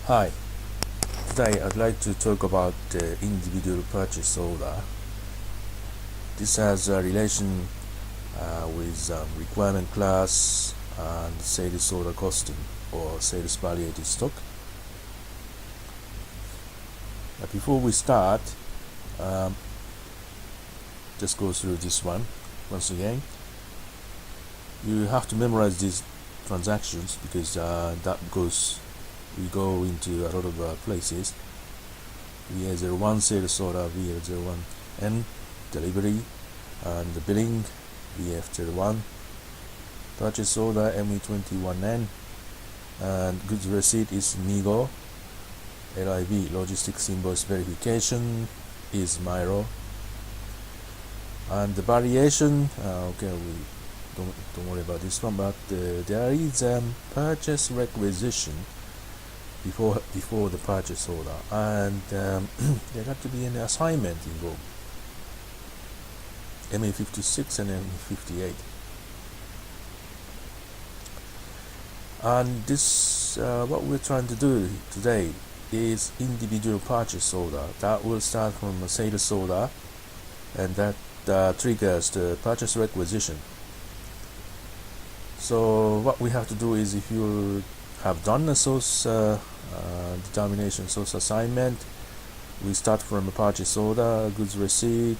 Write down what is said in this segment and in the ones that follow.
Hi, today I'd like to talk about the individual purchase order. This has a relation with requirement class and sales order costing or sales valuated stock. Before we start, just go through this one once again. You have to memorize these transactions because we go into a lot of places. VA01 sales order, VA01N delivery, and the billing VF01 purchase order ME21N, and goods receipt is MIGO. LIV logistics invoice verification is MIRO, and the variation okay, we don't worry about this one, but there is purchase requisition before the purchase order, and there got to be an assignment involved, ME56 and ME58. And this what we're trying to do today is individual purchase order that will start from a sales order, and that triggers the purchase requisition. So what we have to do is, if you have done a source determination, source assignment, we start from a purchase order, goods receipt,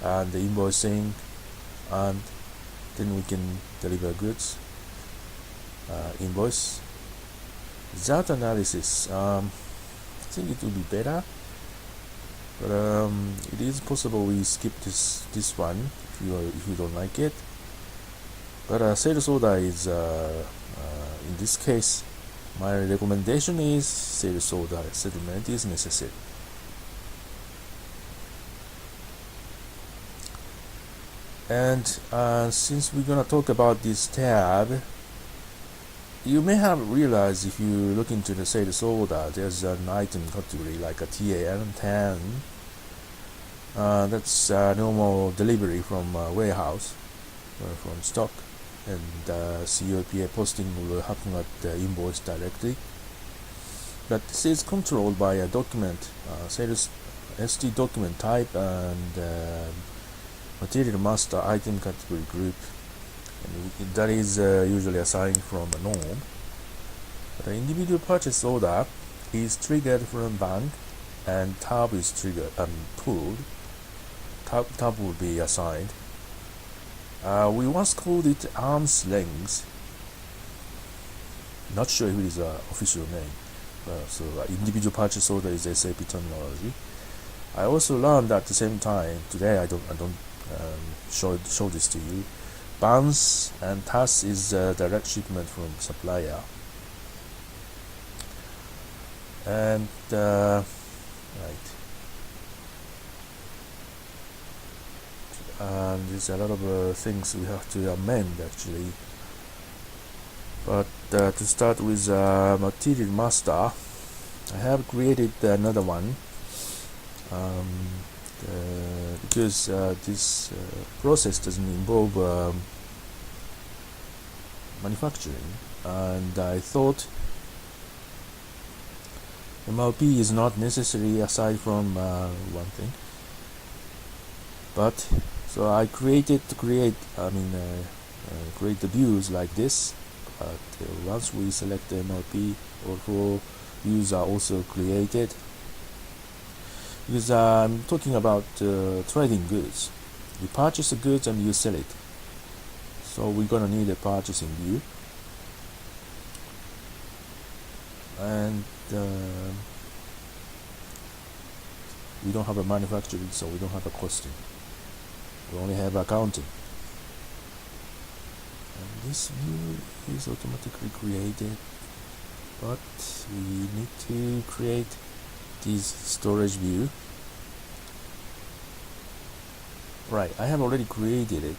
and the invoicing, and then we can deliver goods, invoice. That analysis, I think it will be better, but it is possible we skip this one if you don't like it. But sales order is in this case, my recommendation is sales order settlement is necessary. And since we're gonna talk about this tab, you may have realized, if you look into the sales order, there's an item category like a TAN10. That's normal delivery from warehouse, from stock, and COPA posting will happen at the invoice directly. But this is controlled by a document, sales ST document type, and material master item category group, and that is usually assigned from a norm. But the individual purchase order is triggered from bank, and tab is triggered and pulled. Tab will be assigned. We once called it arm's length. Not sure if it is an official name. So individual purchase order is SAP terminology. I also learned at the same time today. I don't show this to you. Bounce and TAS is direct shipment from supplier. And right. And there's a lot of things we have to amend actually. But to start with material master, I have created another one because this process doesn't involve manufacturing, and I thought MLP is not necessary aside from one thing. But so I create the views like this. But once we select the MLP, all views are also created. Because I'm talking about trading goods. You purchase the goods and you sell it. So we're gonna need a purchasing view. And we don't have a manufacturing, so we don't have a costing. We only have accounting. And this view is automatically created, but we need to create this storage view. Right, I have already created it.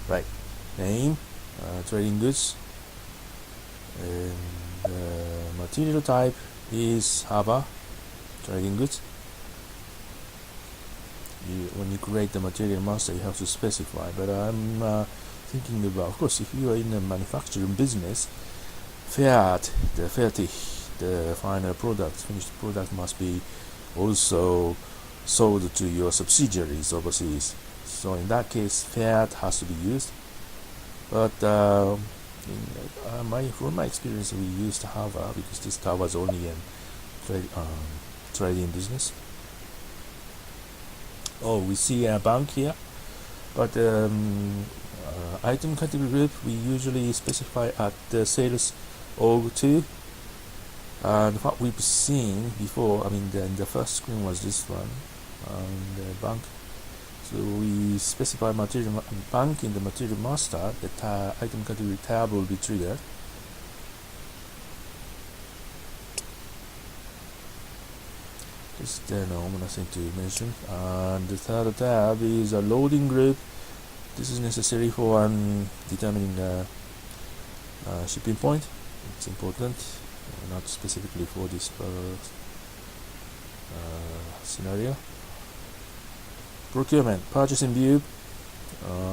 Right, name, trading goods, and material type is Haba, trading goods. when you create the material master, you have to specify. But I'm thinking about, of course, if you are in a manufacturing business, the final product, finished product, must be also sold to your subsidiaries overseas. So in that case, fiat has to be used. But from my experience, we used Java because this covers only in trading business. Oh, we see a bank here, but item category group we usually specify at the sales org 2. And what we've seen before, the first screen was this one, the bank. So we specify material bank in the material master. The item category tab will be triggered. Just nothing to mention. And the third tab is a loading group. This is necessary for determining the shipping point. It's important, not specifically for this scenario. Procurement, purchasing view,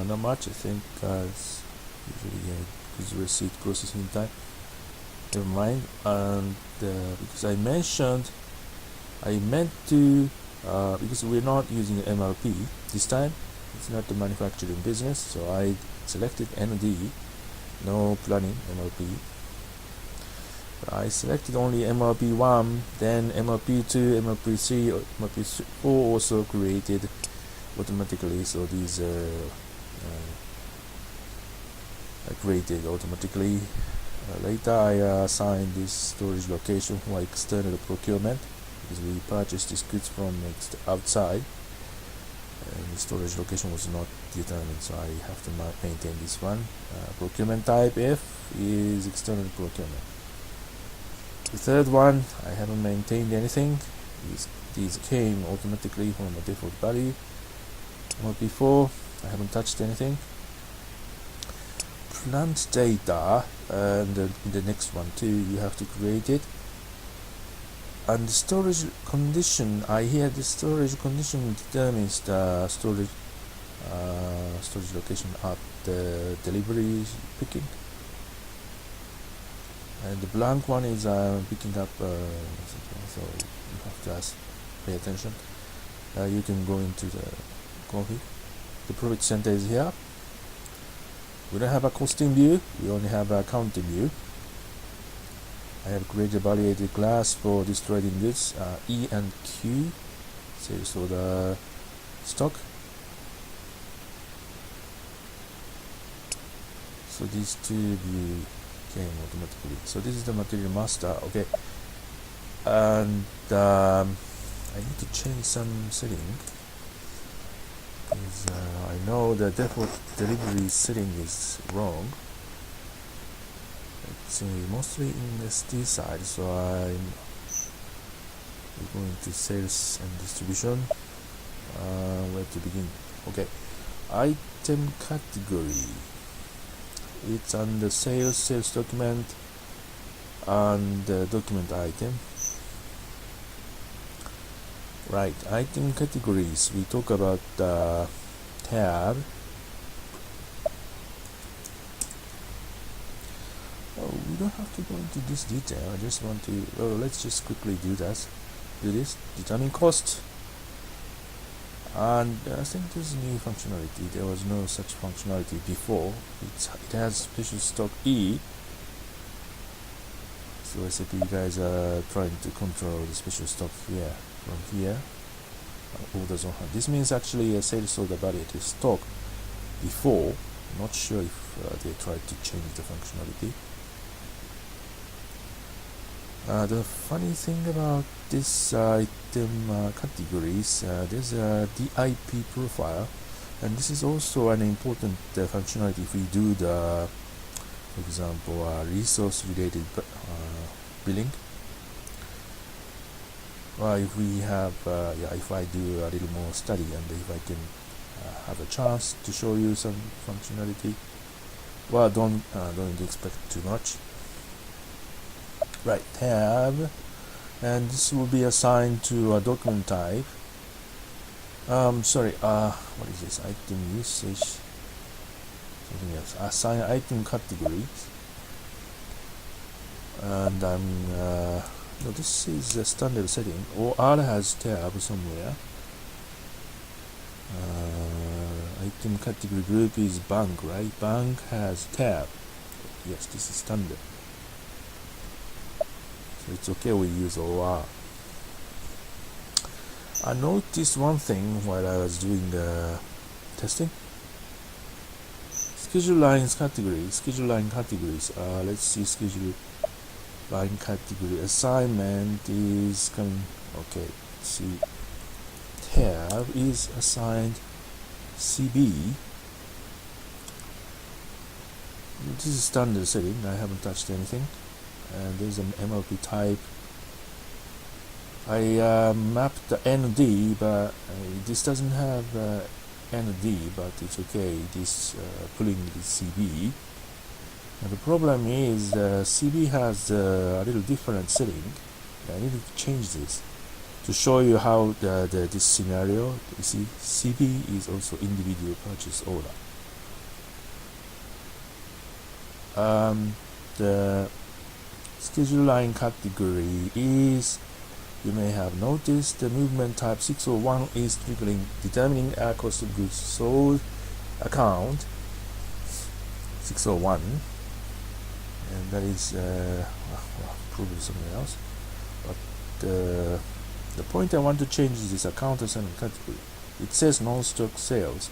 not much. I think it's usually goods receipt processing time. Never mind. And because I meant to, because we're not using MRP this time, it's not the manufacturing business, so I selected ND, no planning MRP. I selected only MRP 1, then MRP 2, MRP 3, MRP 4 also created automatically. So these are created automatically. Later I assigned this storage location for external procurement, because we purchased these goods from outside and the storage location was not determined, so I have to maintain this one. Procurement type F is external procurement. The third one, I haven't maintained anything. These came automatically from a default value. Before, I haven't touched anything. Plant data, and in the next one too, you have to create it. And the storage condition, I hear the storage condition determines the storage location at the delivery picking. And the blank one is picking up, so you have to pay attention. You can go into the config. The profit center is here. We don't have a costing view, we only have a accounting view. I have created a valuated class for this trading goods, E and Q, so the stock. So these two view came automatically. So this is the material master, okay. And I need to change some setting, because I know the default delivery setting is wrong. It's mostly in the SD side, so I'm going to sales and distribution. Where to begin? Okay, item category. It's under sales document, and document item. Right, item categories. We talk about tab. We don't have to go into this detail. I just want to. Let's just quickly do this. Determine cost. And I think this is new functionality. There was no such functionality before. It has special stock E. So SAP guys are trying to control the special stock here. From here, orders on hand. This means actually a sales order valuated stock before. I'm not sure if they tried to change the functionality. The funny thing about this item categories, there's a DIP profile, and this is also an important functionality if we do the, for example, resource related billing. If we have, if I do a little more study, and if I can have a chance to show you some functionality, don't expect too much. Right, tab, and this will be assigned to a document type. Sorry, what is this? Item usage, something else. Assign item categories. And no, this is a standard setting. Or R has tab somewhere. Item category group is bank, right? Bank has tab. Yes, this is standard. So it's okay we use OR. I noticed one thing while I was doing testing. Schedule lines category. Schedule line categories. Let's see schedule line category. Assignment is coming. Okay, let's see. Tab is assigned CB. This is standard setting. I haven't touched anything. And there's an MLP type. I mapped the ND, but this doesn't have ND, but it's okay. This pulling the CB. And the problem is CB has a little different setting. I need to change this to show you how this scenario. You see, CB is also individual purchase order. The schedule line category is, you may have noticed, the movement type 601 is determining a cost of goods sold account 601, and that is probably something else. But the point I want to change is this account assignment category. It says non-stock sales.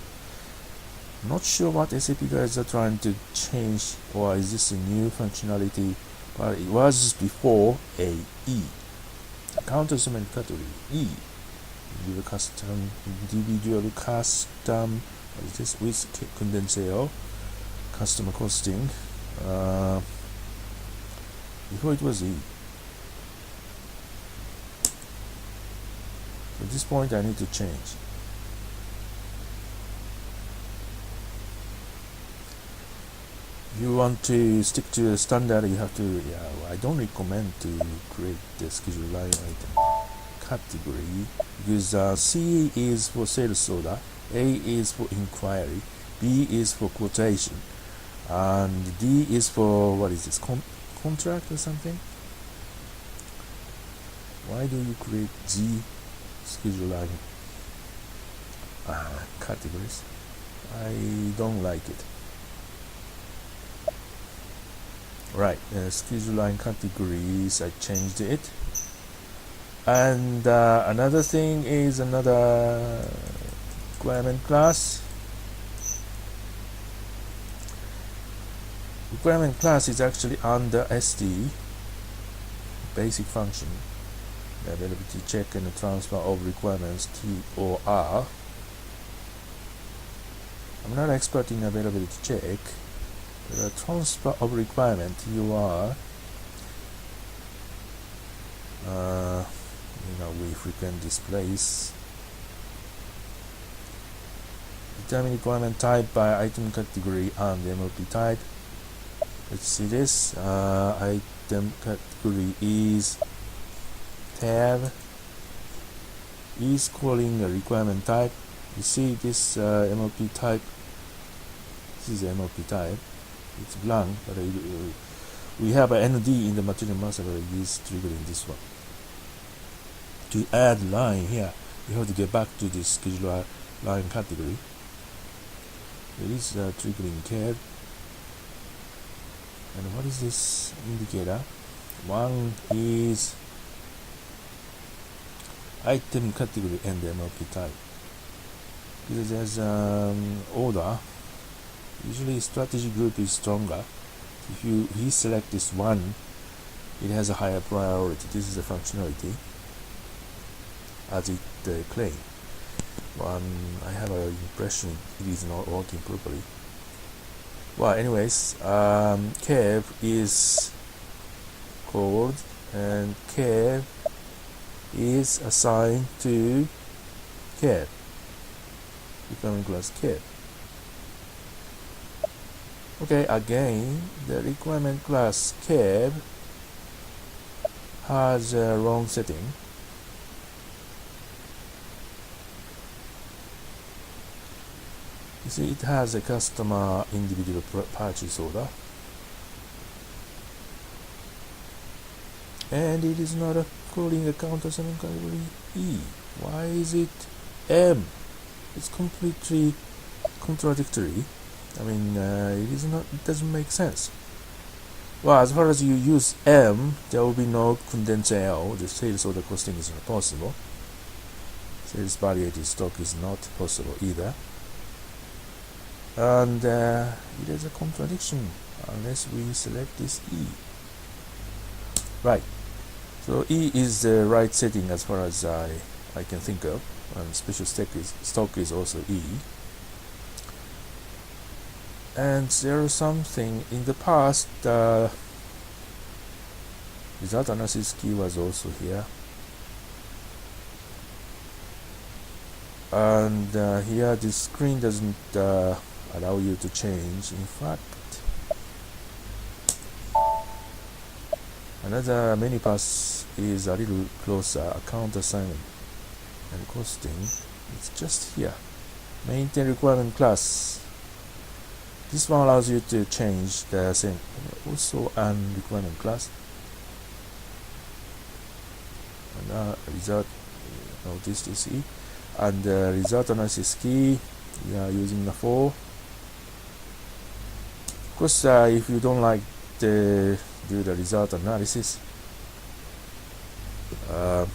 Not sure what SAP guys are trying to change, or is this a new functionality? But it was before a E. Account assignment category E. Individual custom. What is this? With condenseo. Customer costing. Before it was E. At this point I need to change. If you want to stick to a standard, you have to, I don't recommend to create the schedule line item category, because C is for sales order, A is for inquiry, B is for quotation, and D is for, what is this, contract or something? Why do you create G schedule line categories? I don't like it. Right, schedule line categories, I changed it. And another thing is another requirement class. Requirement class is actually under SD, basic function, the availability check and the transfer of requirements TOR. I'm not an expert in availability check. The transfer of requirement UR, if we can displace, determine requirement type by item category and MLP type. Let's see this. Item category is tab, is calling a requirement type. You see this MLP type. This is the MLP type. It's blank, but we have an ND in the material master, but it is triggering this one. To add line here, we have to get back to this schedule line category. There is a triggering CAD. And what is this indicator? One is item category and the MLP type. Because there's order. Usually strategy group is stronger. If we select this one, it has a higher priority. This is the functionality as it claims. I have an impression it is not working properly. Well, anyways, Kev is called, and Kev is assigned to Kev, becoming class Kev. Okay, again, the requirement class Kev has a wrong setting. You see, it has a customer individual purchase order, and it is not calling a counter assignment category E. Why is it M? It's completely contradictory. I mean, it doesn't make sense. Well, as far as you use M, there will be no condensed L. The sales order costing is not possible. Sales valuated stock is not possible either. And it is a contradiction unless we select this E. Right. So E is the right setting as far as I can think of. And special stock is also E. And there is something in the past. Result analysis key was also here. And here this screen doesn't allow you to change. In fact, another menu pass is a little closer. Account assignment and costing. It's just here. Maintain requirement class. This one allows you to change the same. Also an requirement class. And result. Notice this E. And the result analysis key, we are using the 4. Of course, if you don't like to do the result analysis, I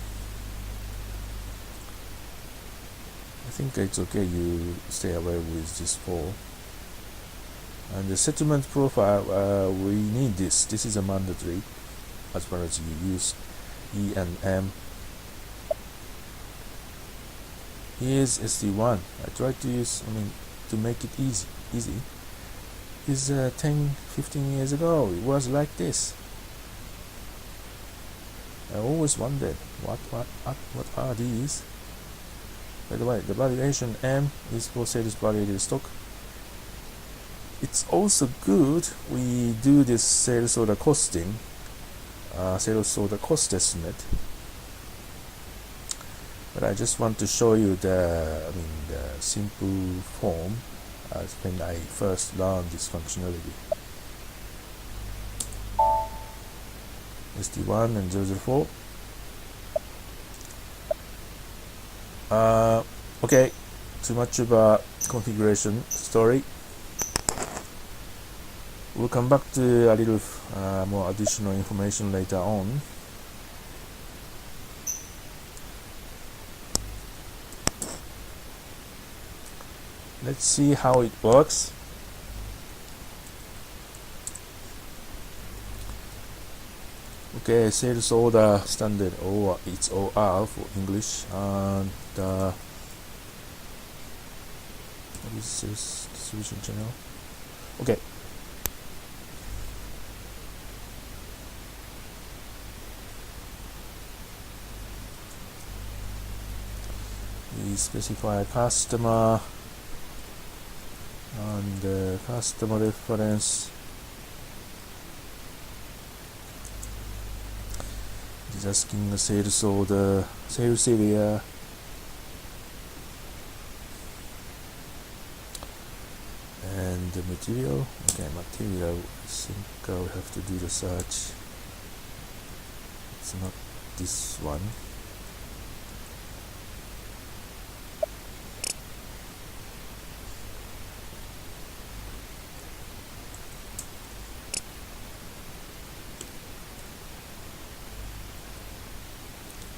think it's okay you stay away with this 4. And the settlement profile, we need this. This is a mandatory as far as you use E and M. Here's SD1. I tried to use, to make it easy. Is 10-15 years ago, it was like this. I always wondered what are these. By the way, the valuation M is for sales valuated stock. It's also good we do this sales order costing, sales order cost estimate. But I just want to show you the simple form as when I first learned this functionality. SD1 and 004. Okay, too much of a configuration story. We'll come back to a little more additional information later on. Let's see how it works. Okay, sales order standard, or it's OR for English, and what is sales distribution channel? Okay. We specify a customer and the customer reference. It is asking the sales order, sales area, and the material. Okay, material. I think I'll have to do the search. It's not this one.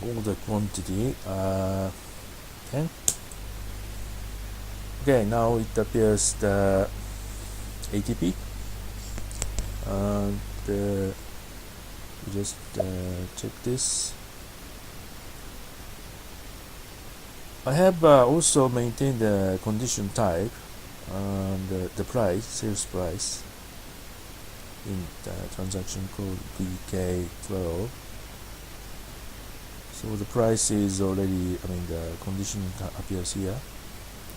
Order quantity 10. Okay, now it appears the ATP, and we just check this. I have also maintained the condition type and the price, sales price, in the transaction code VK12. So the price is already, the condition appears here,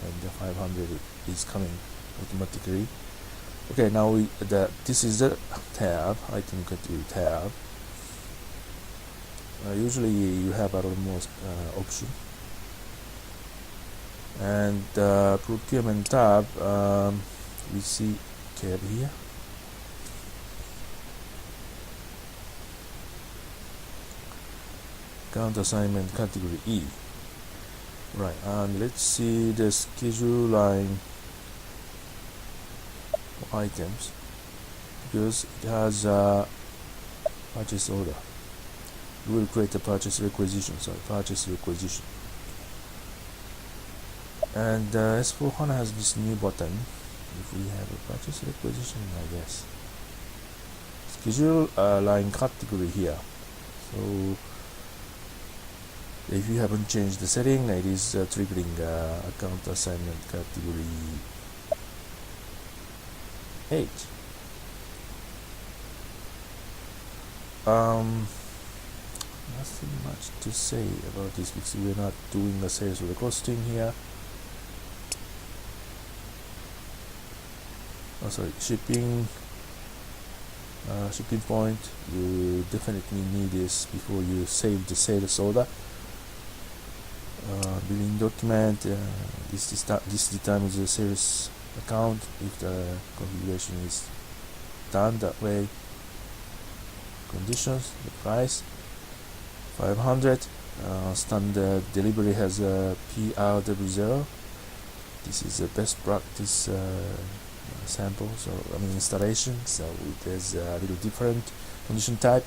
and the 500 is coming automatically. Okay, now this is the tab, item category tab. Usually you have a lot more option. And procurement tab, we see tab here. Account assignment category E. Right, and let's see the schedule line items, because it has a purchase order. We will create a purchase requisition. And S4HANA has this new button. If we have a purchase requisition, I guess schedule line category here. So if you haven't changed the setting, it is triggering account assignment category 8. Nothing much to say about this because we're not doing the sales or the costing here. Oh, sorry, shipping point. You definitely need this before you save the sales order. Billing document. This determines the sales account if the configuration is done that way. Conditions, the price, 500. Standard delivery has a PRW0. This is a best practice sample, so I mean installation. So there's a little different condition type.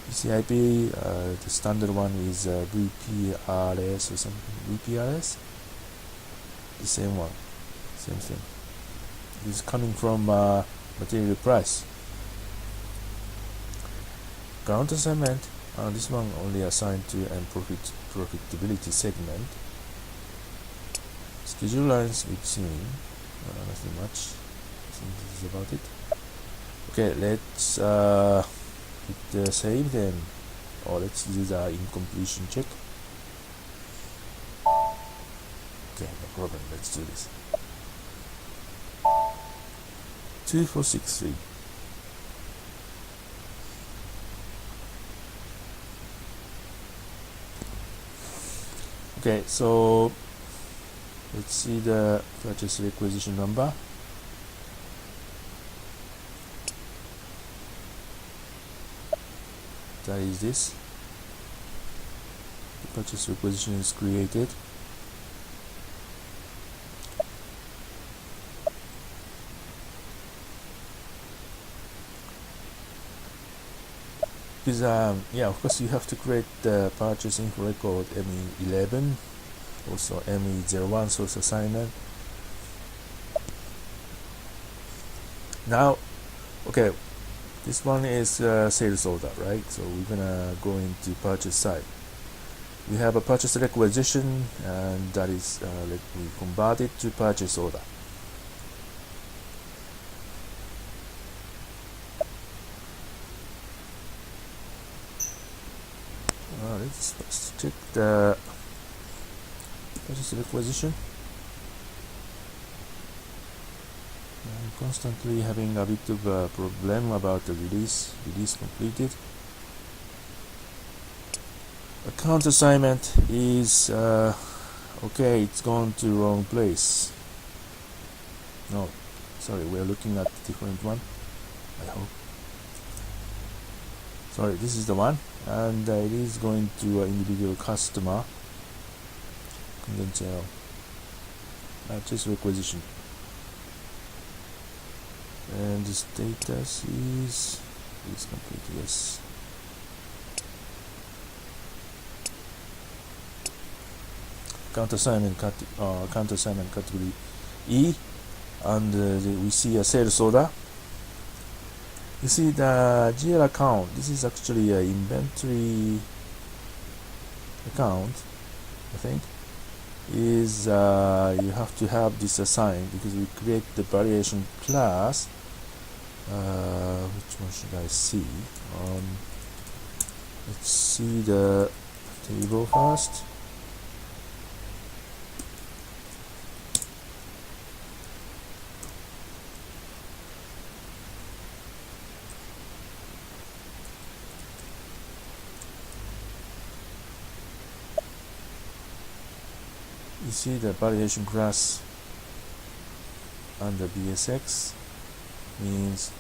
PCIP, the standard one is VPRS or something. VPRS, the same one, same thing. This is coming from material price. Account assignment, this one only assigned to and profitability segment. Schedule lines we've seen, nothing much. I think this is about it. Okay, let's hit the save then, or let's do the incompletion check. Okay, no problem, let's do this. 2463. Okay, so let's see the purchase requisition number. That is this. The purchase requisition is created. Because yeah, of course you have to create the purchase info record ME11, also ME01 source assignment. Now, okay, this one is sales order, right? So we're gonna go into purchase side. We have a purchase requisition, and that is let me convert it to purchase order. Let's first check the purchase requisition. I'm constantly having a bit of a problem about the release completed. Account assignment is okay, it's gone to wrong place. No, sorry, we're looking at a different one, I hope. Sorry, this is the one, and it is going to individual customer confidential purchase requisition, and the status is complete. Yes. Account assignment category E, and we see a sales order. You see the GL account. This is actually an inventory account, I think. Is you have to have this assigned because we create the variation class. Which one should I see? Let's see the table first. see the valuation class under BSX means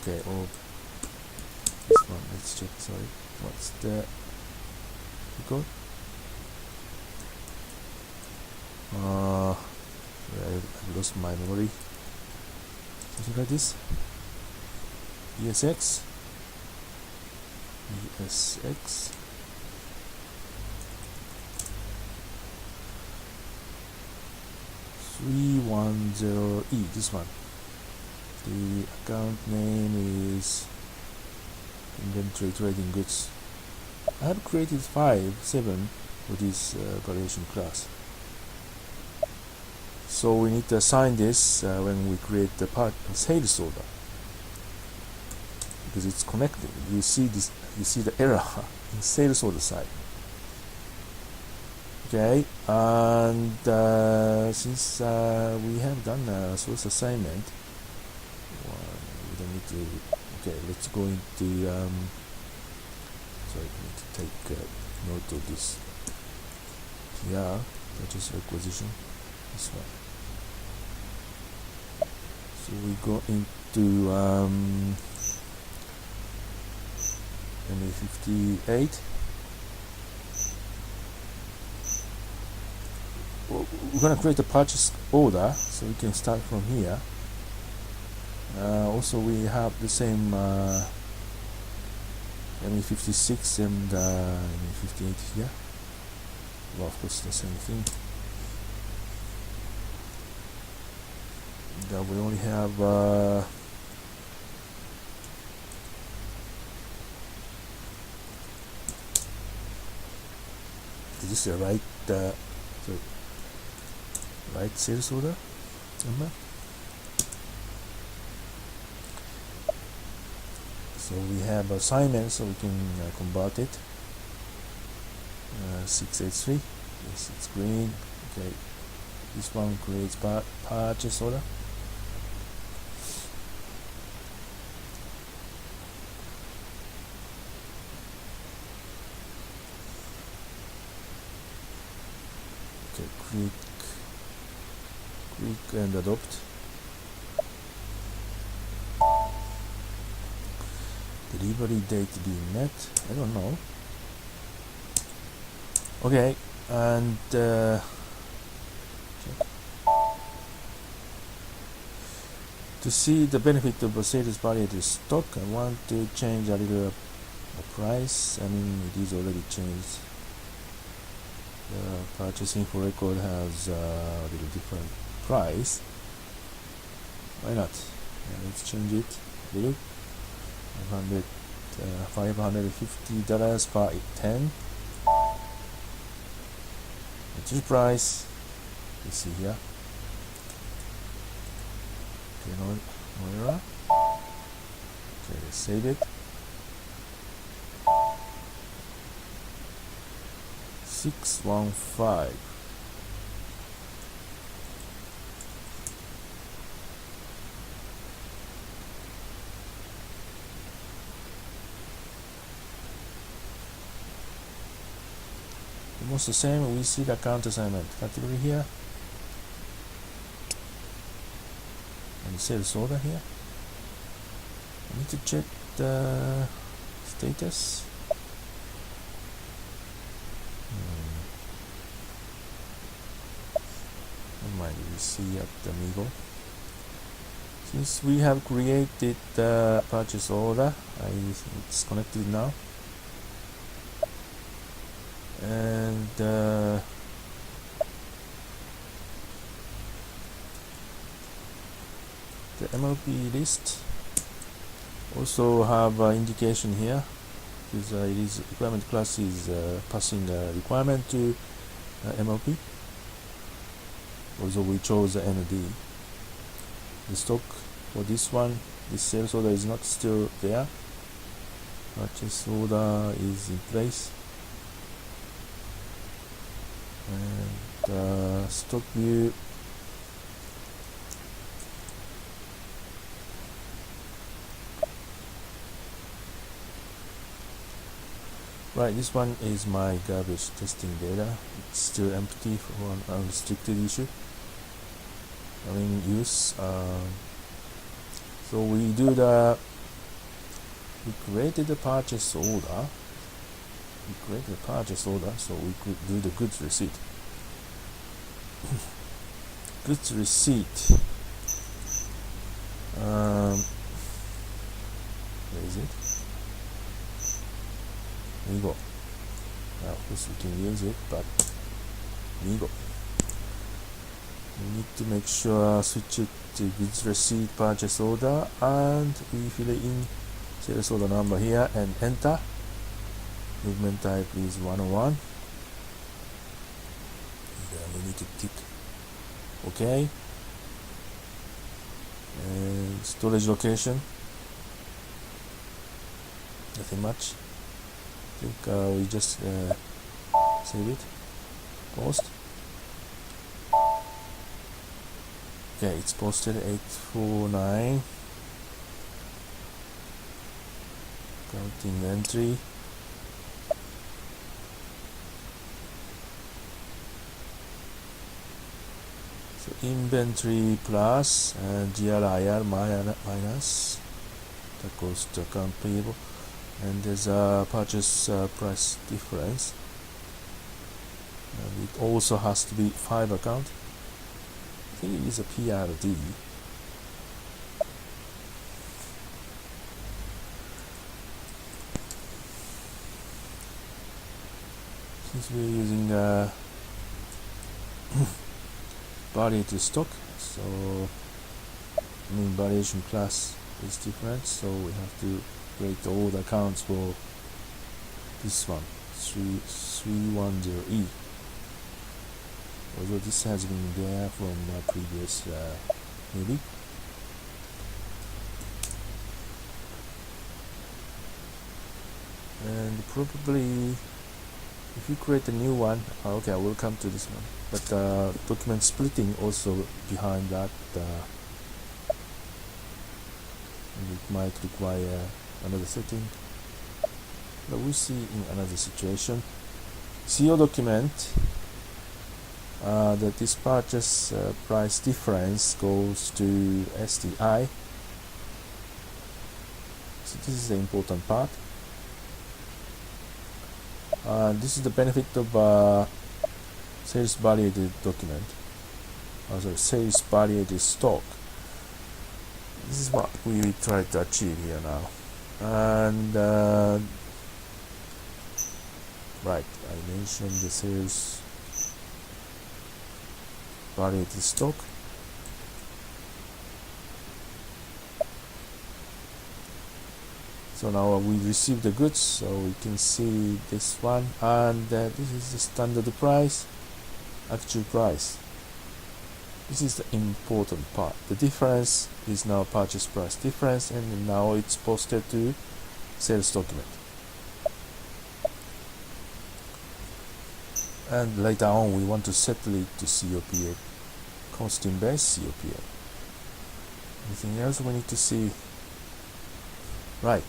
okay. Oh, this one. Let's check. Sorry, what's the code? I've lost my memory. Something like this. ESX 310E, this one. The account name is inventory trading goods. I have created 7 for this valuation class. So we need to assign this when we create the sales order, because it's connected. You see this. You see the error in sales order side. Okay, and since we have done a source assignment, we don't need to. Okay, let's go into. Sorry, I need to take note of this. Yeah, purchase requisition. This one. So we go into MA58. We're going to create a purchase order, so we can start from here. Also, we have the same MA56 and MA58 here. Well, of course, the same thing. We only have is this the right right sales order number? So we have assignment, so we can convert it. 683. Yes, it's green. Okay, this one creates purchase order. Click and adopt. Delivery date being met. I don't know. Okay, and check. To see the benefit of a sales valuated stock, I want to change a little price. I mean, it is already changed. The purchasing for record has a little different price. Why not? Let's change it a little. $550 per 10. Purchase price. You see here. Okay, no error. Okay, let's save it. 615. Almost the same. We see the account assignment category here and sales order here. I need to check the status. We see at the middle. Since we have created the purchase order, it's connected now, and the MLP list also have indication here, because it is requirement class is passing the requirement to MLP. Also, we chose the ND. The stock for this one, this sales order is not still there. Purchase order is in place, and stock view. Right, this one is my garbage testing data. It's still empty for an unrestricted issue. I mean use. So we created the purchase order. So we could do the goods receipt. Goods receipt. Where is it? There you go. Now, of course, we can use it, but there you go. We need to make sure switch it to goods receipt purchase order, and we fill it in sales order number here and enter. Movement type is 101. Then we need to tick OK. And storage location, nothing much. I think we just save it, post. Okay, it's posted 849. Count inventory. So inventory plus and GRIR minus, that goes to account payable, and there's a purchase price difference, and it also has to be 5 account. I think it is a PRD. Since we're using Valuated stock, so I mean variation class is different, so we have to create all the accounts for this one, 310E. Although this has been there from previous maybe. And probably if you create a new one, okay, I will come to this one, but document splitting also behind that, and it might require another setting, but we'll see in another situation. CO document, that this purchase price difference goes to STI, so this is the important part. This is the benefit of sales valuated document, sales valuated stock. This is what we try to achieve here now. And right, I mentioned the sales valuated stock. So now we receive the goods, so we can see this one, and this is the standard price, actual price. This is the important part. The difference is now purchase price difference, and now it's posted to sales document. And later on we want to settle it to COPA, costing based COPA. Anything else we need to see? Right.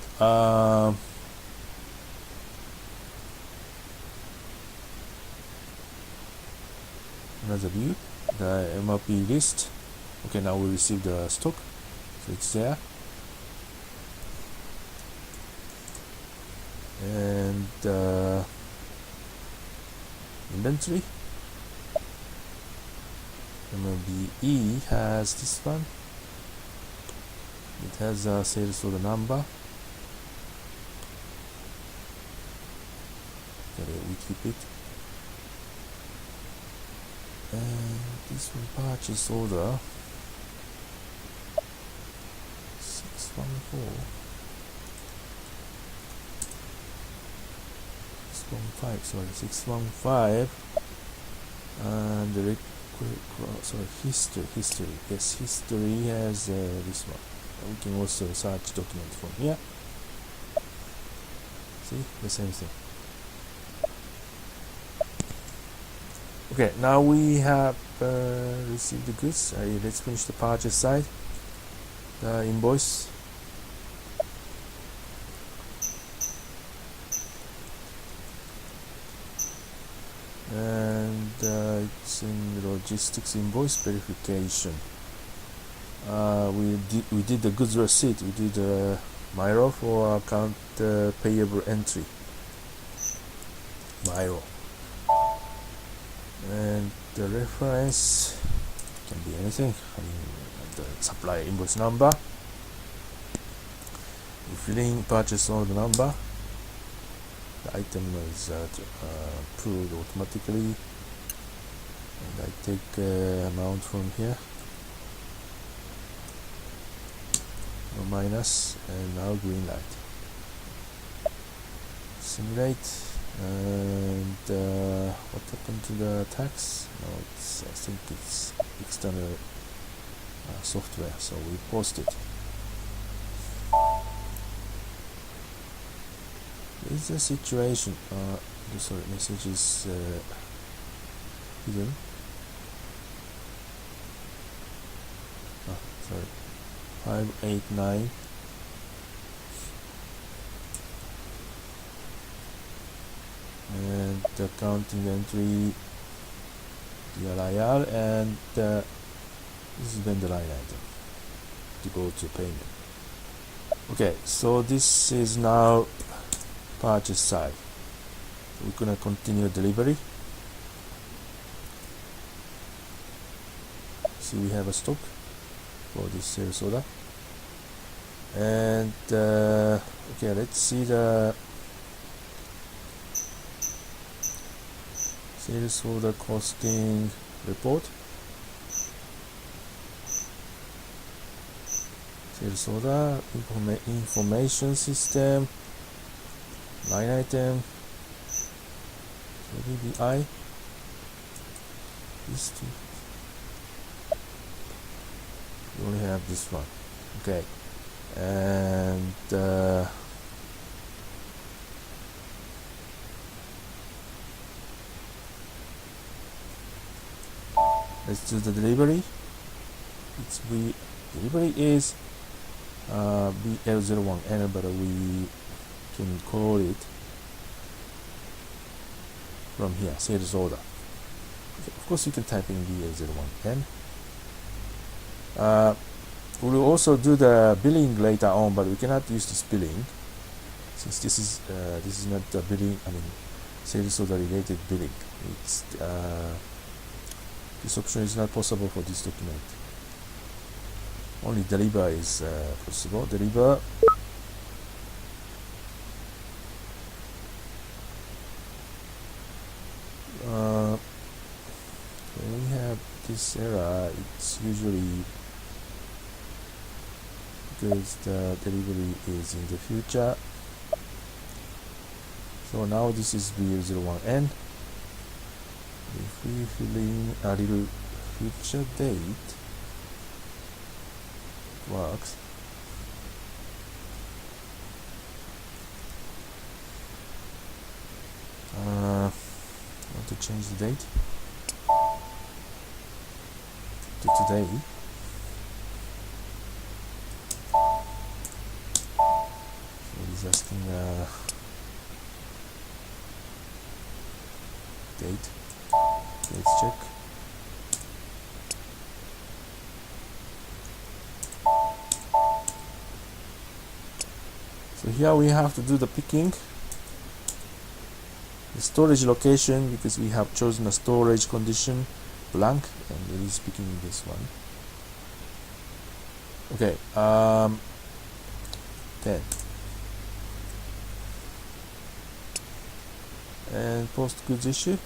Another view, the MRP list. Okay, now we receive the stock, so it's there. And inventory. MBBS has this one. It has a sales order number. Okay, we keep it. And this one, purchase order 614. 615, and the history. Yes, history has this one. We can also search document from here. See, the same thing. Okay, now we have received the goods. Let's finish the purchase side. The invoice. and it's in logistics invoice verification. We did the goods receipt. We did Miro for account payable entry. Miro, and the reference can be anything. I mean, the supplier invoice number. We fill in purchase order number. The item is approved automatically, and I take amount from here. No minus, and now green light. Simulate, and what happened to the tax? No, it's, I think it's external software, so we post it. Is the situation? Sorry, message is hidden. Sorry. 589. And the accounting entry DLIR, and this is vendor line item to go to payment. Okay, so this is now purchase side. We're gonna continue delivery. See, we have a stock for this sales order, and okay, let's see the sales order costing report. Sales order information system, line item, KBBI. These two. We only have this one. Okay, and let's do the delivery. Delivery is BL01N, but we can call it from here, sales order. Okay, of course you can type in BL01N. We will also do the billing later on, but we cannot use this billing since this is not the billing. I mean, sales order related billing. It's this option is not possible for this document. Only deliver is possible. Deliver. When we have this error, it's usually because the delivery is in the future. So now this is BL01N. If we fill in a little future date, it works. Want to change the date to today. So he's asking date. Let's check. So here we have to do the picking. The storage location, because we have chosen a storage condition blank, and it is picking this one. Okay, 10. And post goods issue.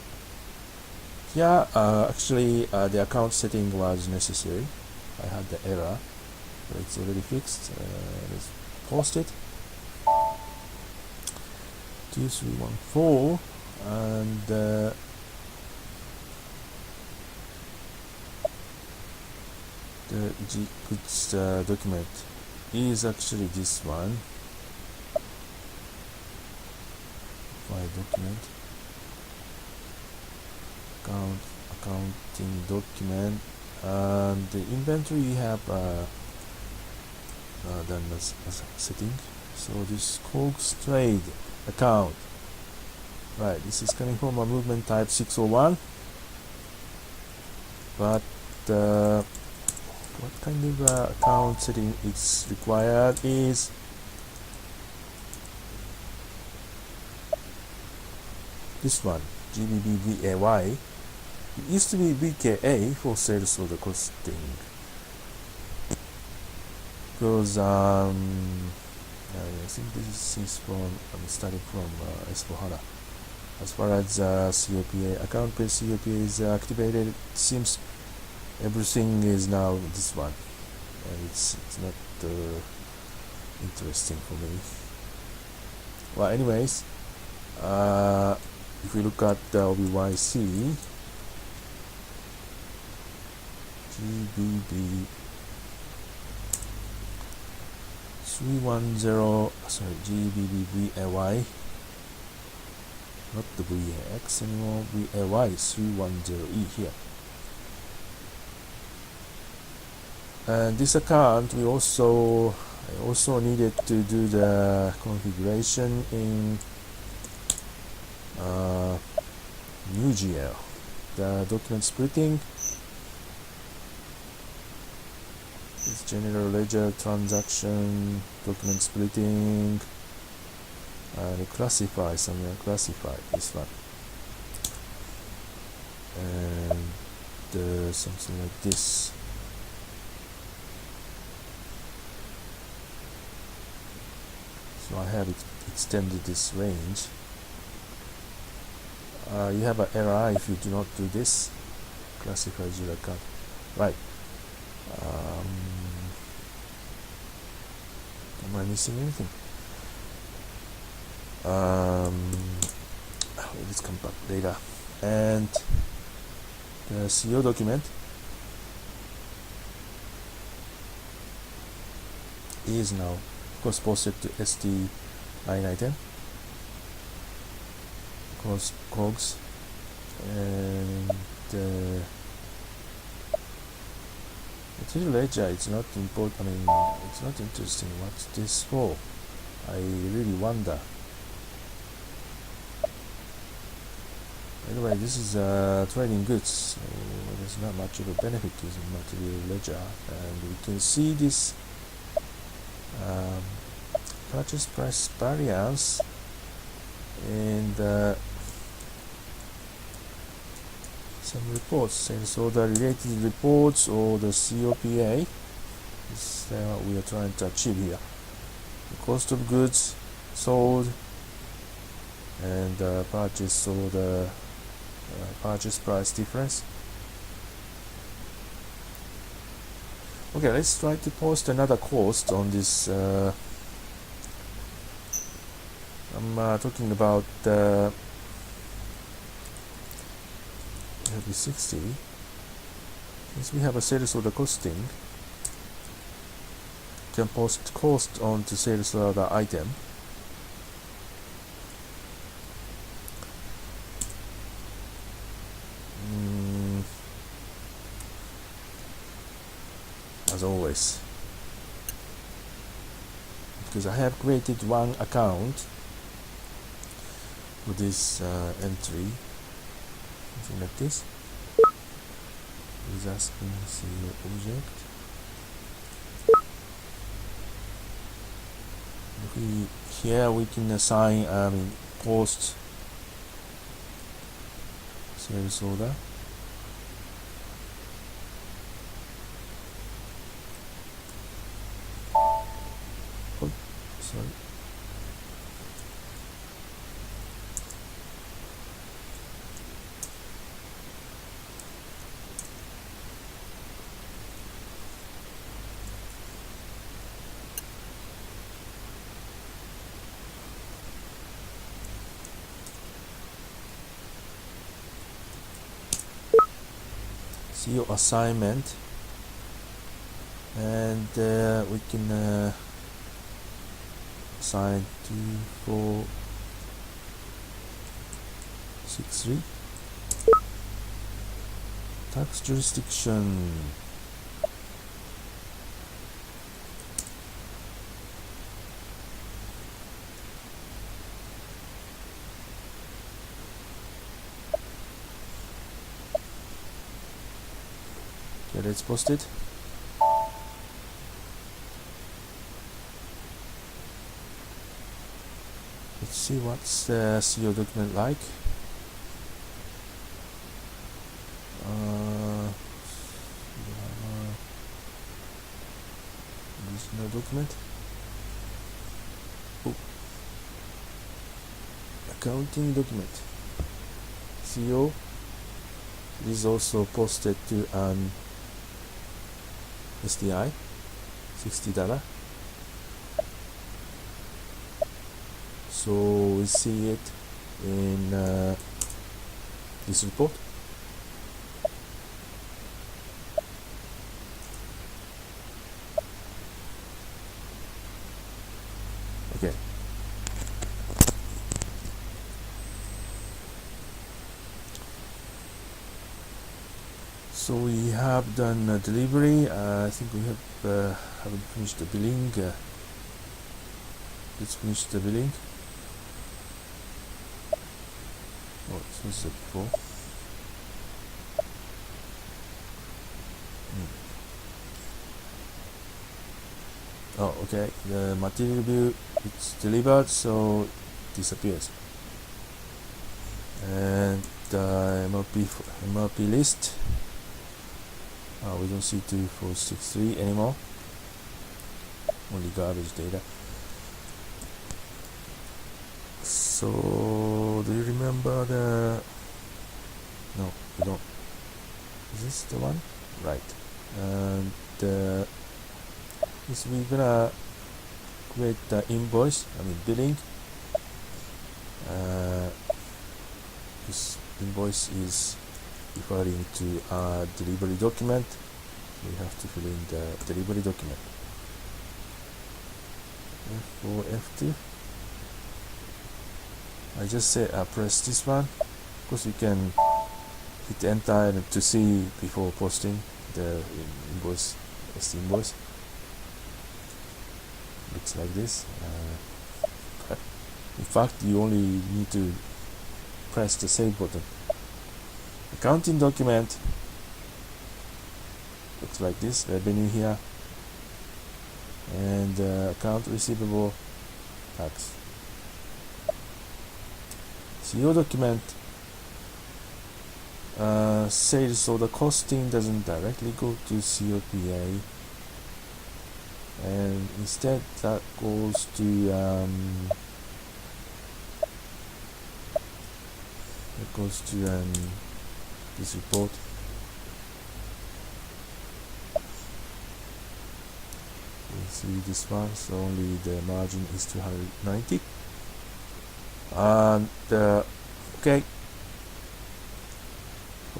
Here, actually, the account setting was necessary. I had the error, but it's already fixed. Let's post it. 2314, and the goods document is actually this one. File document. Accounting document, and the inventory we have done as setting. So this COGS trade account Right, this is coming from a movement type 601, but what kind of account setting is required is this one, GBBVAY. It used to be VKA for sales order costing, because I think this is from starting from S4HANA. As far as COPA, account-based COPA is activated, it seems everything is now this one, and it's not interesting for me. Well, anyways, if we look at the OVYC, GBB 310, sorry, GBBVAY, not the VAX anymore, VAY 310E here. And this account, I also needed to do the configuration in NewGL, the document splitting. It's general ledger transaction, document splitting, and classify, somewhere classify, this one, and something like this. So I have extended this range. You have an error if you do not do this. Classify your account. Right. Am I missing anything? Let's come back later. And the CO document is now, of course, posted to ST line item, COGS, and material ledger. It's not important. I mean, it's not interesting. What's this for? I really wonder. Anyway, this is trading goods, so there's not much of a benefit using material ledger, and we can see this purchase price variance and some reports, sales order related reports, or the COPA. This is what we are trying to achieve here. The cost of goods sold and purchase order purchase price difference. Okay, let's try to post another cost on this. I'm talking about LB60. Since we have a sales order costing, we can post cost onto sales order item. As always, because I have created one account for this entry, something like this, is asking CEO object. Here we can assign, post sales order. Sorry. CEO assignment, and we can assign 2463 tax jurisdiction. let's post it. Let's see what's the CO document like. Additional document. Oh. Accounting document. CO is also posted to an STI, $60. So we see it in this report. Okay. So we have done delivery. I think we haven't finished the billing. Let's finish the billing. Oh, this was before. Oh, okay. The material view, it's delivered, so it disappears. And the MLP list. We don't see 2463 anymore. Only garbage data. So, do you remember the... No, we don't. Is this the one? Right. And is we're gonna create the invoice, billing. This invoice is referring to a delivery document. We have to fill in the delivery document. F4, F2. I just say press this one because you can hit enter to see before posting the invoice. This invoice looks like this. In fact, you only need to press the save button. Accounting document looks like this. Revenue here and account receivable, tax. CO document, sales, so the costing doesn't directly go to COPA, and instead that goes to this report. You see this one, so only the margin is 290. And okay,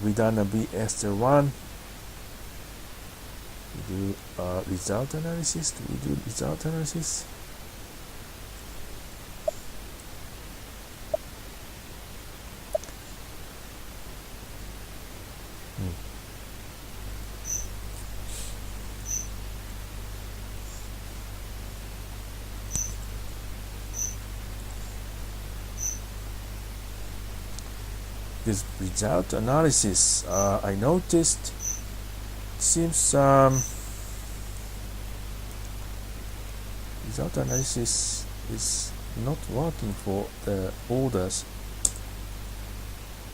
we done a BS1. We do result analysis. Do we do result analysis? This result analysis, I noticed it seems result analysis is not working for the orders,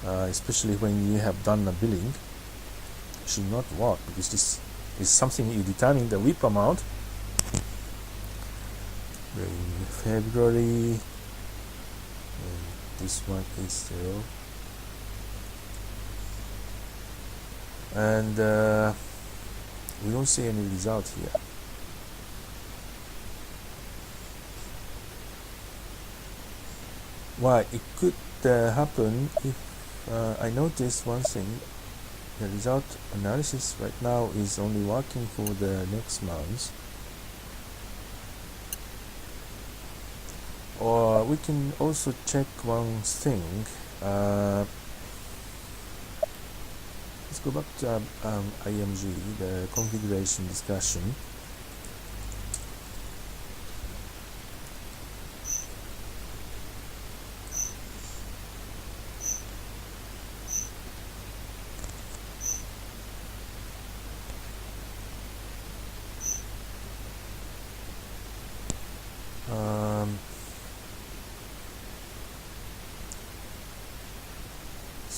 especially when you have done a billing. It should not work because this is something you determine the WIP amount in February, and this one is 0. And we don't see any result here. Why? It could happen if I noticed one thing. The result analysis right now is only working for the next month. Or we can also check one thing. Let's go back to IMG, the configuration discussion.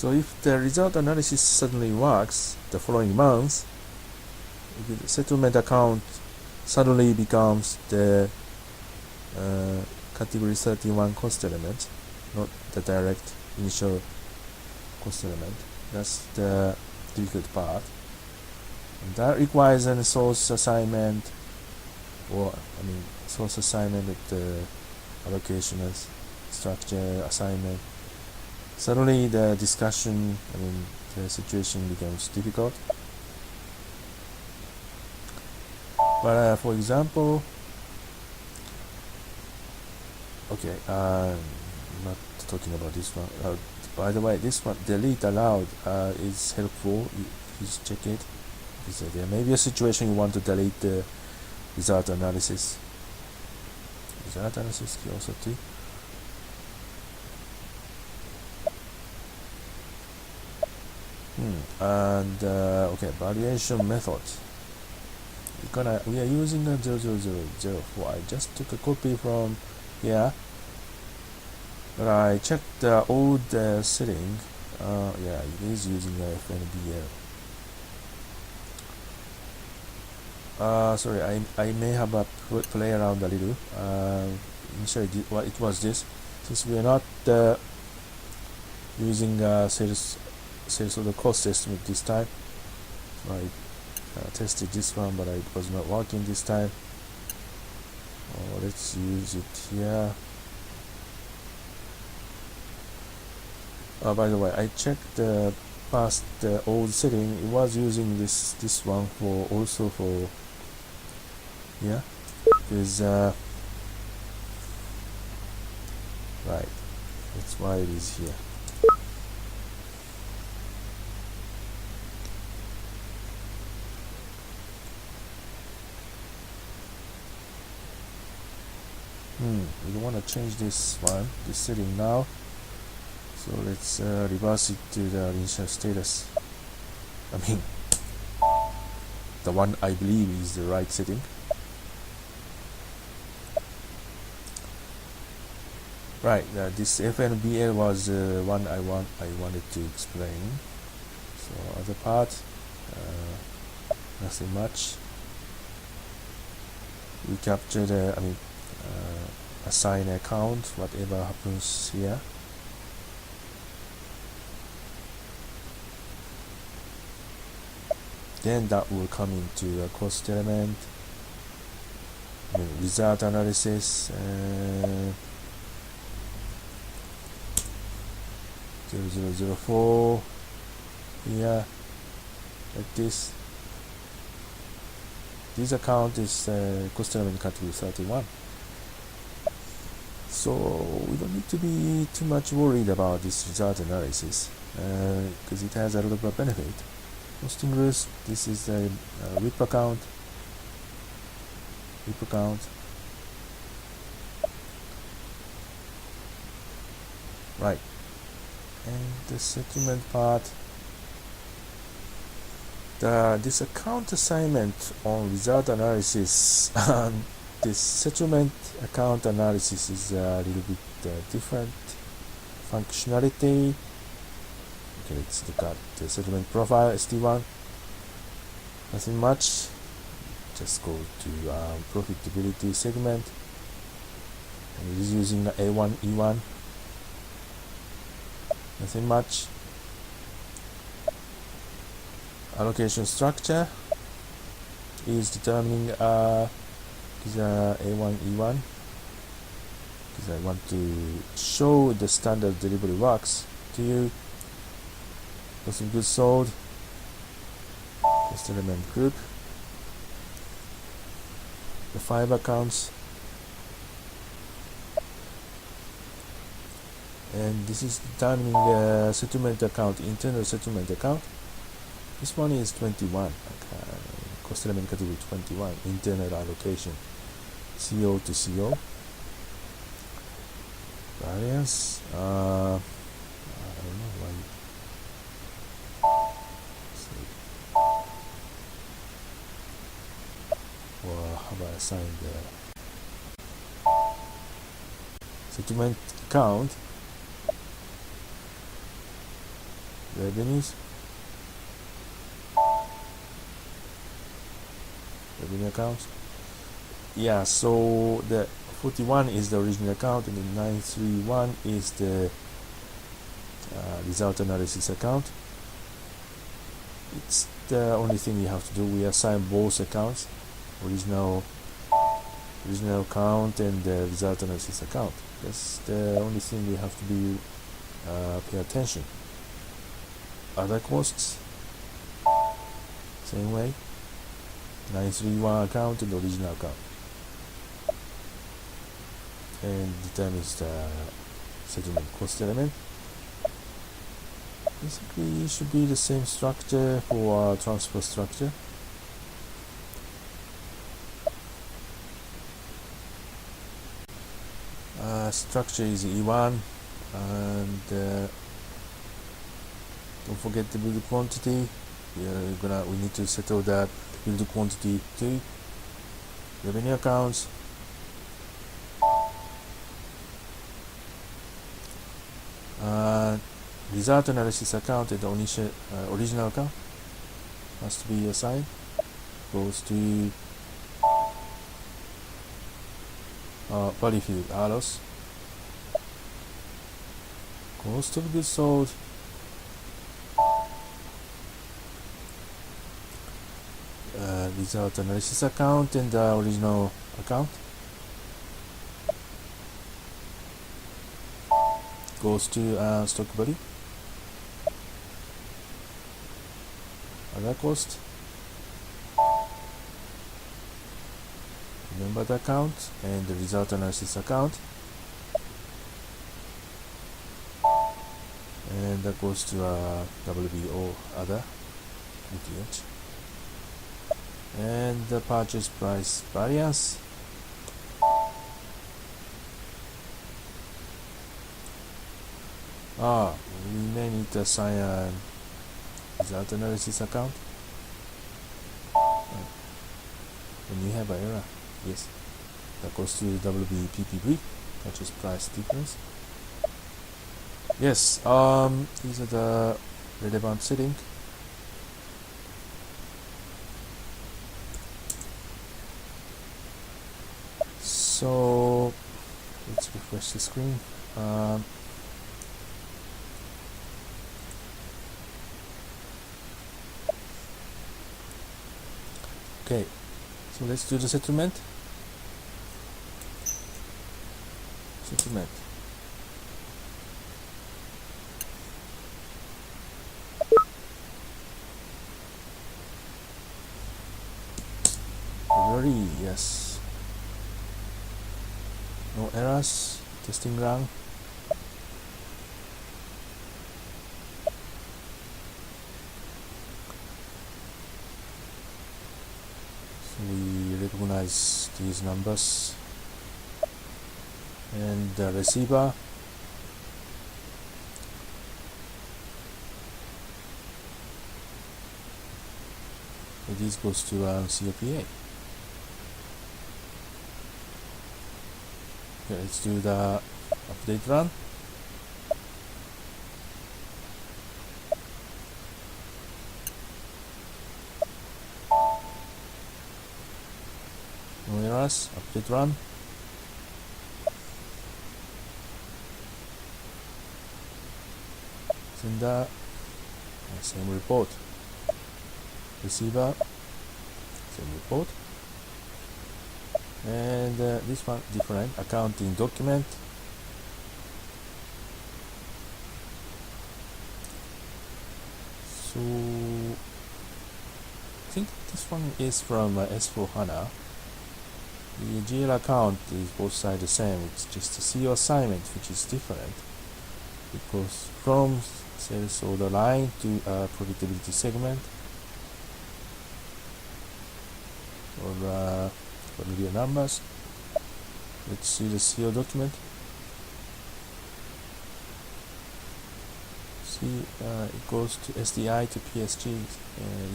So if the result analysis suddenly works the following month, the settlement account suddenly becomes the category 31 cost element, not the direct initial cost element. That's the difficult part. And that requires a source assignment, source assignment with the allocation as structure assignment. Suddenly the discussion, the situation becomes difficult. But for example, okay, I'm not talking about this one. By the way, this one, delete allowed, is helpful. Please check it. There may be a situation you want to delete the result analysis. Result analysis key also too. And okay, valuation method. We are using a 0004. I just took a copy from here, but I checked the old setting. Yeah, it is using a FNBL. Sorry, I may have a play around a little. Initially, it was this. Since we are not using sales order cost estimate this time, so I tested this one, but it was not working this time. Let's use it here. By the way, I checked past the old setting. It was using this one for yeah, because right, that's why it is here. We don't want to change this setting now, so let's reverse it to the initial status. The one I believe is the right setting. Right, this FNBL was one I wanted to explain. So other part, nothing much. We capture the assign account, whatever happens here. Then that will come into a cost element, result analysis, 0004 here, like this. This account is cost element category 31. So we don't need to be too much worried about this result analysis, because it has a lot of benefit. Hosting rules, this is a RIP account. Right, and the settlement part, this account assignment on result analysis and this settlement account analysis is a little bit different functionality. Okay, let's look at the settlement profile, ST1. Nothing much. Just go to profitability segment. And it is using A1, E1. Nothing much. Allocation structure is determining is A1, E1, because I want to show the standard delivery works to you. Cost of goods sold, cost element group, the 5 accounts, and this is determining the settlement account, internal settlement account. This one is 21, cost element category 21, internal allocation, CO to CO. Variance, I don't know why. Or how about assign the settlement account revenue accounts. Yeah, so the 41 is the original account, and the 931 is the result analysis account. It's the only thing we have to do. We assign both accounts, original account and the result analysis account. That's the only thing we have to be pay attention. Other costs, same way. 931 account and original account, and determines the settlement cost element. Basically, it should be the same structure for our transfer structure. Structure is E1, and don't forget the build quantity. We need to settle that build quantity to revenue accounts. Result analysis account and the original account has to be assigned. Goes to Valuated ALOS. Cost of goods sold. Result analysis account and the original account goes to stock value. Other cost, remember the account and the result analysis account, and that goes to WBO other ETH. And the purchase price variance, we may need to assign a result analysis account when you have an error. Yes, that goes to WBPPV, purchase price difference. Yes, these are the relevant settings. So let's refresh the screen. Okay, so let's do the settlement. February, yes. No errors. Testing run. So we recognize these numbers, and the receiver. So this goes to COPA. Okay, let's do the update run. No errors. Update run. Sender, same report. Receiver, same report. And this one different. Accounting document. So I think this one is from S4HANA. The GL account is both sides the same. It's just a CO assignment which is different. It goes from sales order line to profitability segment, or familiar numbers. Let's see the CO document. See, it goes to SDI to PSG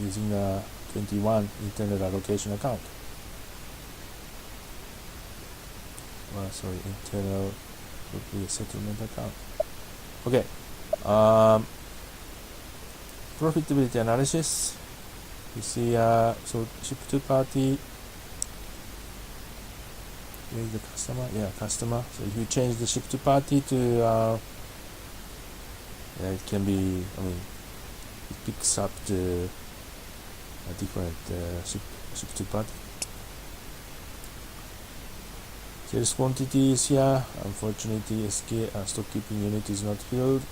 using a 21 internal allocation account. Sorry, internal would be a settlement account. Okay. profitability analysis. You see, so ship to party. Where is the customer? Yeah, customer. So if you change the ship to party to, it can be. I mean, it picks up the a different ship to party. Sales quantity is here. Unfortunately, SK stock keeping unit is not filled.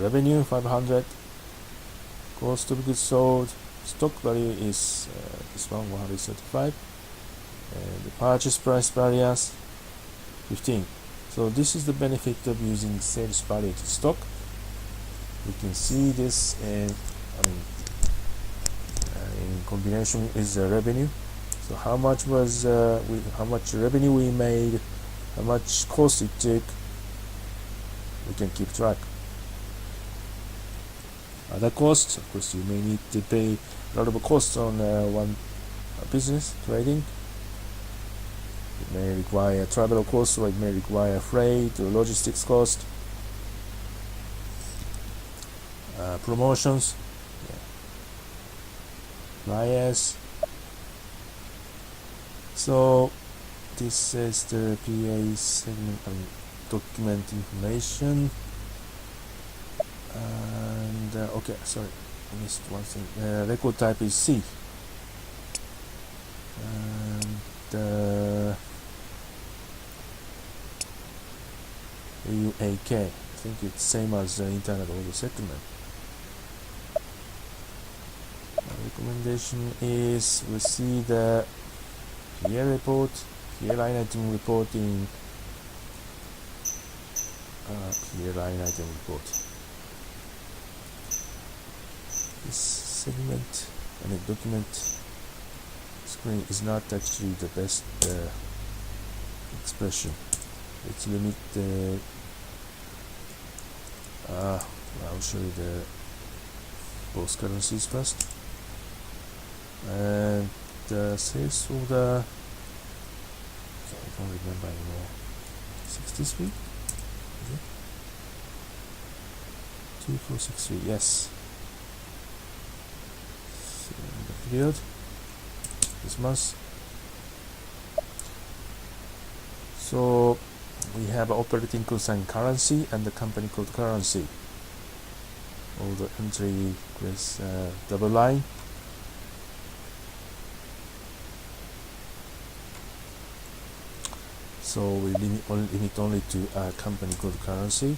Revenue 500. Cost of goods sold. Stock value is this one 135. And the purchase price variance 15. So this is the benefit of using sales valuated stock. We can see this in combination with the revenue. So how much was how much revenue we made, how much cost it took, we can keep track. Other costs, of course, you may need to pay a lot of costs on one business trading. It may require travel costs, or it may require freight or logistics cost. Promotions, bias. So this is the PA segment document information. And okay, sorry, I missed one thing. Record type is C. And AUAK. I think it's same as the internet order settlement. Recommendation is we see the PA report, PA line item report in PA line item report. This segment document screen is not actually the best expression. Let's limit the I'll show you the both currencies first. And the sales order, okay, I don't remember anymore. 63? 2463, yes. So the period this month. So we have operating concern currency and the company code currency. All the entry with double line. So we limit only to company code currency.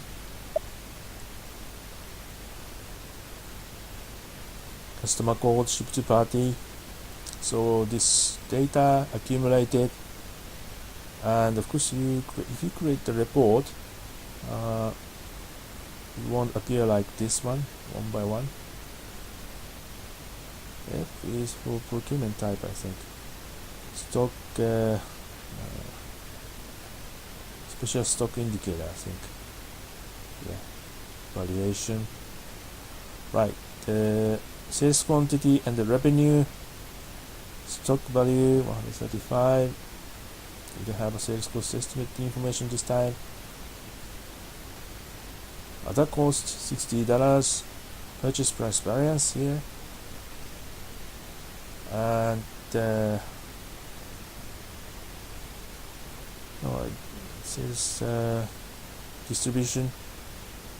Customer code, ship to party. So this data accumulated, and of course if you create the report, it won't appear like this one by one. F is for procurement type, I think. Stock special stock indicator, I think. Yeah, valuation. Right, the sales quantity and the revenue. Stock value 135. We don't have a sales cost estimate information this time. Other cost $60. Purchase price variance here. And sales distribution.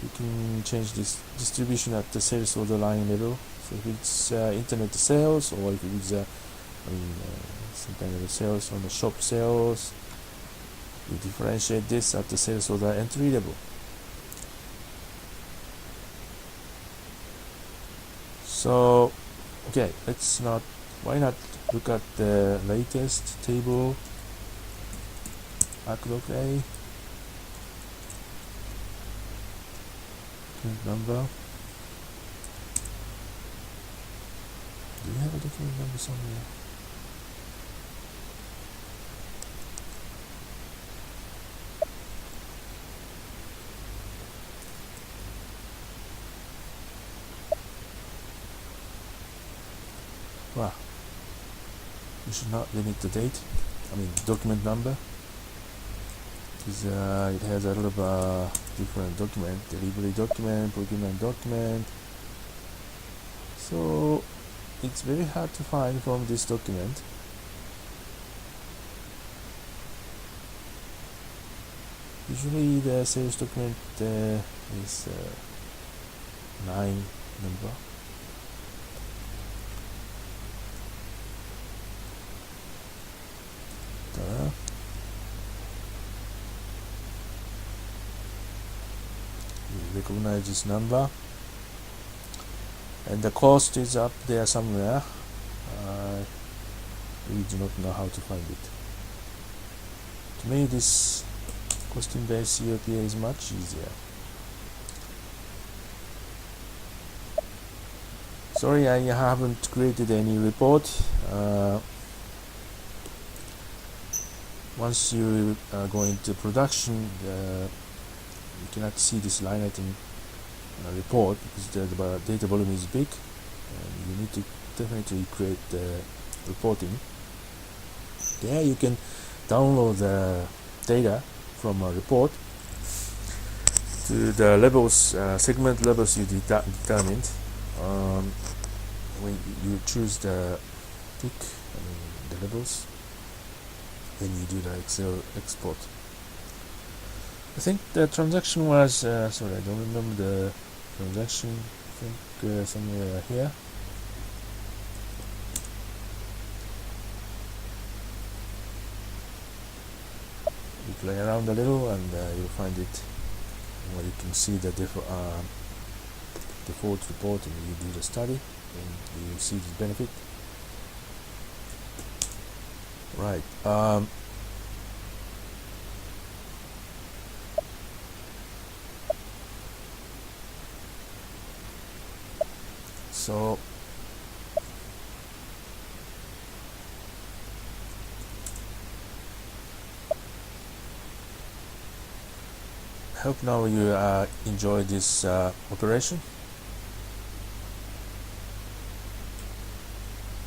You can change this distribution at the sales order line level. So if it's internet sales, or if it's some kind of sales on the shop sales, you differentiate this at the sales order entry level. So okay, why not look at the latest table. Backlog A, number. Do you have a document number somewhere? Wow. You should not limit the date. Document number. It has a lot of different document, delivery document, procurement document, So it's very hard to find from this document. Usually the sales document is 9 number. You recognize this number, and the cost is up there somewhere. We do not know how to find it. To me, this costing-based COPA is much easier. Sorry, I haven't created any report. Once you go into production, you cannot see this line item report because the data volume is big, and you need to definitely create the reporting. There you can download the data from a report to the levels, segment levels you determined. When you choose the tick, the levels, then you do the Excel export. I think the transaction was, sorry, I don't remember the transaction. I think somewhere here. You play around a little and you'll find it where you can see the default report, and you do the study and you see the benefit. Right. So I hope now you enjoy this operation.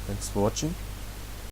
Thanks for watching.